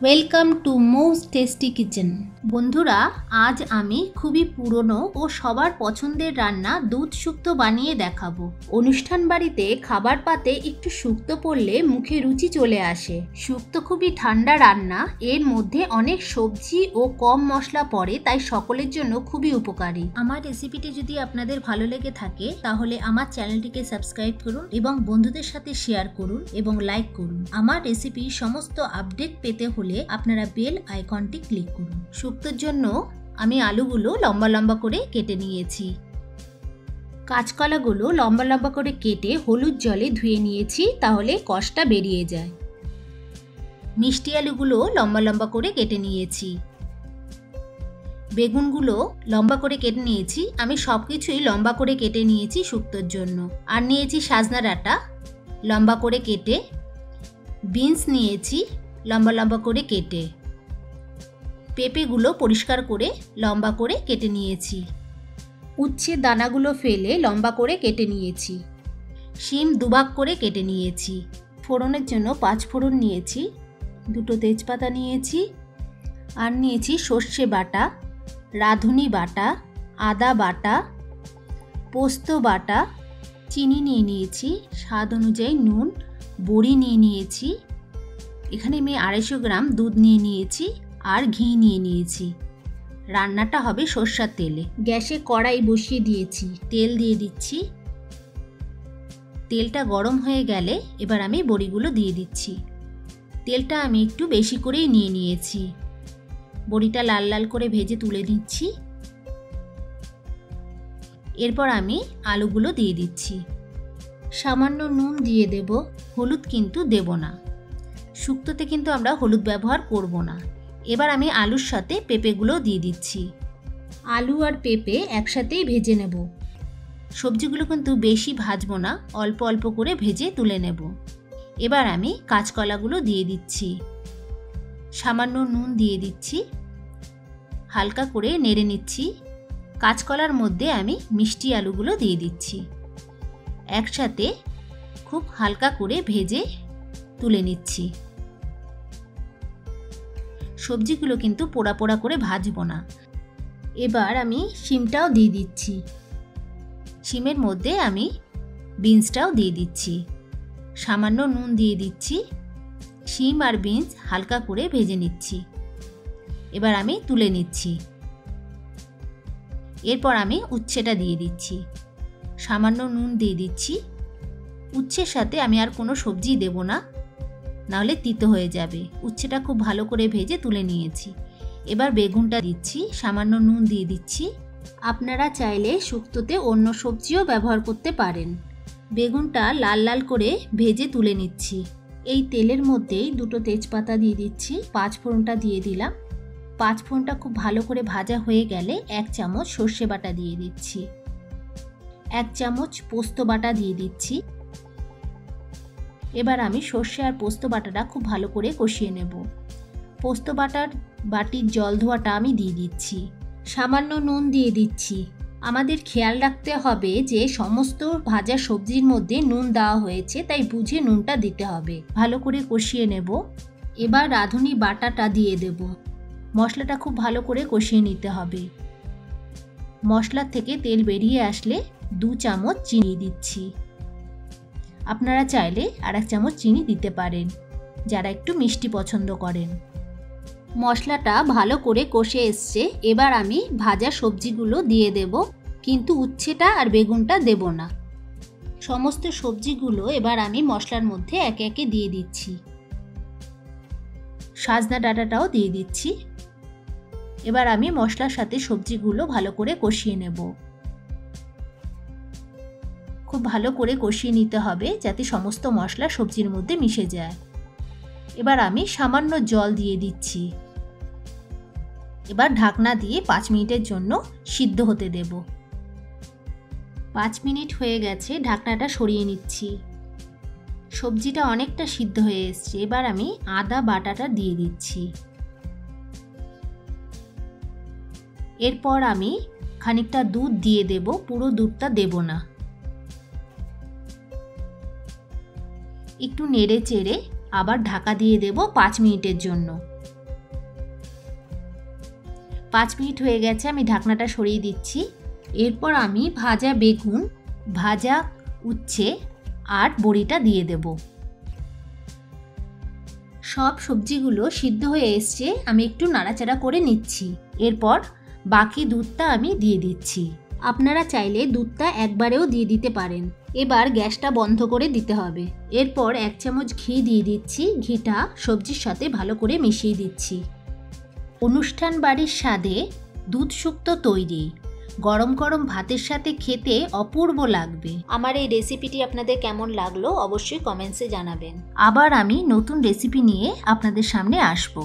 Welcome to Mou's tasty kitchen. বন্ধুরা, আজ আমি খুবই পুরনো ও সবার পছন্দের রান্না দুধ শুক্তো বানিয়ে দেখাবো। অনুষ্ঠান বাড়িতে খাবার পাতে একটু শুক্তো পড়লে মুখে রুচি চলে আসে। শুক্তো খুবই ঠান্ডা রান্না, এর মধ্যে অনেক সবজি ও কম মশলা পড়ে, তাই সকলের জন্য খুবই উপকারী। আমার রেসিপিটি যদি আপনাদের ভালো লেগে থাকে তাহলে আমার চ্যানেলটিকে সাবস্ক্রাইব করুন এবং বন্ধুদের সাথে শেয়ার করুন এবং লাইক করুন। আমার রেসিপির সমস্ত আপডেট পেতে হলে আপনারা বেল আইকনটি ক্লিক করুন। শুক্তোর জন্য আমি আলুগুলো লম্বা লম্বা করে কেটে নিয়েছি। কাঁচকলাগুলো লম্বা লম্বা করে কেটে হলুদ জলে ধুয়ে নিয়েছি, তাহলে কষটা বেরিয়ে যায়। মিষ্টি আলুগুলো লম্বা লম্বা করে কেটে নিয়েছি। বেগুনগুলো লম্বা করে কেটে নিয়েছি। আমি সবকিছুই লম্বা করে কেটে নিয়েছি শুক্তোর জন্য। আর নিয়েছি সাজনা ডাঁটা লম্বা করে কেটে। বিনস নিয়েছি লম্বা লম্বা করে কেটে। পেঁপেগুলো পরিষ্কার করে লম্বা করে কেটে নিয়েছি। উচ্ছের দানাগুলো ফেলে লম্বা করে কেটে নিয়েছি। শিম দুভাগ করে কেটে নিয়েছি। ফোড়নের জন্য 5 ফোড়ন নিয়েছি, 2 তেজপাতা নিয়েছি, আর নিয়েছি সর্ষে বাটা, রাঁধুনি বাটা, আদা বাটা, পোস্ত বাটা, চিনি নিয়ে নিয়েছি, স্বাদ অনুযায়ী নুন, বড়ি নিয়ে নিয়েছি। এখানে আমি 250 গ্রাম দুধ নিয়ে নিয়েছি আর ঘি নিয়ে নিয়েছি। রান্নাটা হবে সরষের তেলে। গ্যাসে কড়াই বসিয়ে দিয়েছি, তেল দিয়ে দিচ্ছি। তেলটা গরম হয়ে গেলে এবার আমি বড়িগুলো দিয়ে দিচ্ছি। তেলটা আমি একটু বেশি করেই নিয়ে নিয়েছি। বড়িটা লাল লাল করে ভেজে তুলে নিচ্ছি। এরপর আমি আলুগুলো দিয়ে দিচ্ছি। সামান্য নুন দিয়ে দেব, হলুদ কিন্তু দেব না। শুক্তোতে কিন্তু আমরা হলুদ ব্যবহার করব না। এবার আমি আলুর সাথে পেঁপেগুলো দিয়ে দিচ্ছি। আলু আর পেঁপে একসাথেই ভেজে নেব। সবজিগুলো কিন্তু বেশি ভাজবো না, অল্প অল্প করে ভেজে তুলে নেব। এবার আমি কাঁচকলাগুলো দিয়ে দিচ্ছি। সামান্য নুন দিয়ে দিচ্ছি। হালকা করে নেড়ে নিচ্ছি। কাঁচকলার মধ্যে আমি মিষ্টি আলুগুলো দিয়ে দিচ্ছি। একসাথে খুব হালকা করে ভেজে তুলে নিচ্ছি। সবজিগুলো কিন্তু পোড়া পোড়া করে ভাজবো না। এবার আমি শিমটাও দিয়ে দিচ্ছি। শিমের মধ্যে আমি বিনসটাও দিয়ে দিচ্ছি। সামান্য নুন দিয়ে দিচ্ছি। শিম আর বিনস হালকা করে ভেজে নিচ্ছি। এবার আমি তুলে নিচ্ছি। এরপর আমি উচ্ছেটা দিয়ে দিচ্ছি। সামান্য নুন দিয়ে দিচ্ছি। উচ্ছের সাথে আমি আর কোনো সবজি দেব না, নাহলে তিতো হয়ে যাবে। উচ্ছেটা খুব ভালো করে ভেজে তুলে নিয়েছি। এবার বেগুনটা দিচ্ছি। সামান্য নুন দিয়ে দিচ্ছি। আপনারা চাইলে শুক্তোতে অন্য সবজিও ব্যবহার করতে পারেন। বেগুনটা লাল লাল করে ভেজে তুলে নিচ্ছি। এই তেলের মধ্যেই 2 তেজপাতা দিয়ে দিচ্ছি। 5 ফোড়নটা দিয়ে দিলাম। 5 ফোড়নটা খুব ভালো করে ভাজা হয়ে গেলে 1 চামচ সর্ষে বাটা দিয়ে দিচ্ছি। 1 চামচ পোস্ত বাটা দিয়ে দিচ্ছি। এবার আমি সর্ষে আর পোস্ত বাটাটা খুব ভালো করে কষিয়ে নেব। পোস্ত বাটার বাটির জল ধোয়াটা আমি দিয়ে দিচ্ছি। সামান্য নুন দিয়ে দিচ্ছি। আমাদের খেয়াল রাখতে হবে যে সমস্ত ভাজা সবজির মধ্যে নুন দেওয়া হয়েছে, তাই বুঝে নুনটা দিতে হবে। ভালো করে কষিয়ে নেব। এবার রাঁধুনি বাটাটা দিয়ে দেব। মশলাটা খুব ভালো করে কষিয়ে নিতে হবে। মশলার থেকে তেল বেরিয়ে আসলে 2 চামচ চিনি দিচ্ছি। আপনারা চাইলে আর 1 চামচ চিনি দিতে পারেন, যারা একটু মিষ্টি পছন্দ করেন। মশলাটা ভালো করে কষে এসছে। এবার আমি ভাজা সবজিগুলো দিয়ে দেব, কিন্তু উচ্ছেটা আর বেগুনটা দেব না। সমস্ত সবজিগুলো এবার আমি মশলার মধ্যে একে একে দিয়ে দিচ্ছি। সাজনা ডাঁটাটাও দিয়ে দিচ্ছি। এবার আমি মশলার সাথে সবজিগুলো ভালো করে কষিয়ে নেব। খুব ভালো করে কষিয়ে নিতে হবে যাতে সমস্ত মশলা সবজির মধ্যে মিশে যায়। এবার আমি সামান্য জল দিয়ে দিচ্ছি। এবার ঢাকনা দিয়ে 5 মিনিটের জন্য সিদ্ধ হতে দেব। 5 মিনিট হয়ে গেছে, ঢাকনাটা সরিয়ে নিচ্ছি। সবজিটা অনেকটা সিদ্ধ হয়ে এসছে। এবার আমি আদা বাটাটা দিয়ে দিচ্ছি। এরপর আমি খানিকটা দুধ দিয়ে দেব, পুরো দুধটা দেব না। একটু নেড়ে চেড়ে আবার ঢাকা দিয়ে দেব 5 মিনিটের জন্য। 5 মিনিট হয়ে গেছে, আমি ঢাকনাটা সরিয়ে দিচ্ছি। এরপর আমি ভাজা বেগুন, ভাজা উচ্ছে আর বড়িটা দিয়ে দেব। সব সবজিগুলো সিদ্ধ হয়ে এসছে, আমি একটু নাড়াচাড়া করে নিচ্ছি। এরপর বাকি দুধটা আমি দিয়ে দিচ্ছি। আপনারা চাইলে দুধটা একবারেও দিয়ে দিতে পারেন। এবার গ্যাসটা বন্ধ করে দিতে হবে। এরপর 1 চামচ ঘি দিয়ে দিচ্ছি। ঘিটা সবজির সাথে ভালো করে মিশিয়ে দিচ্ছি। অনুষ্ঠান বাড়ির স্বাদে দুধ শুক্তো তৈরি। গরম গরম ভাতের সাথে খেতে অপূর্ব লাগবে। আমার এই রেসিপিটি আপনাদের কেমন লাগলো অবশ্যই কমেন্টসে জানাবেন। আবার আমি নতুন রেসিপি নিয়ে আপনাদের সামনে আসবো।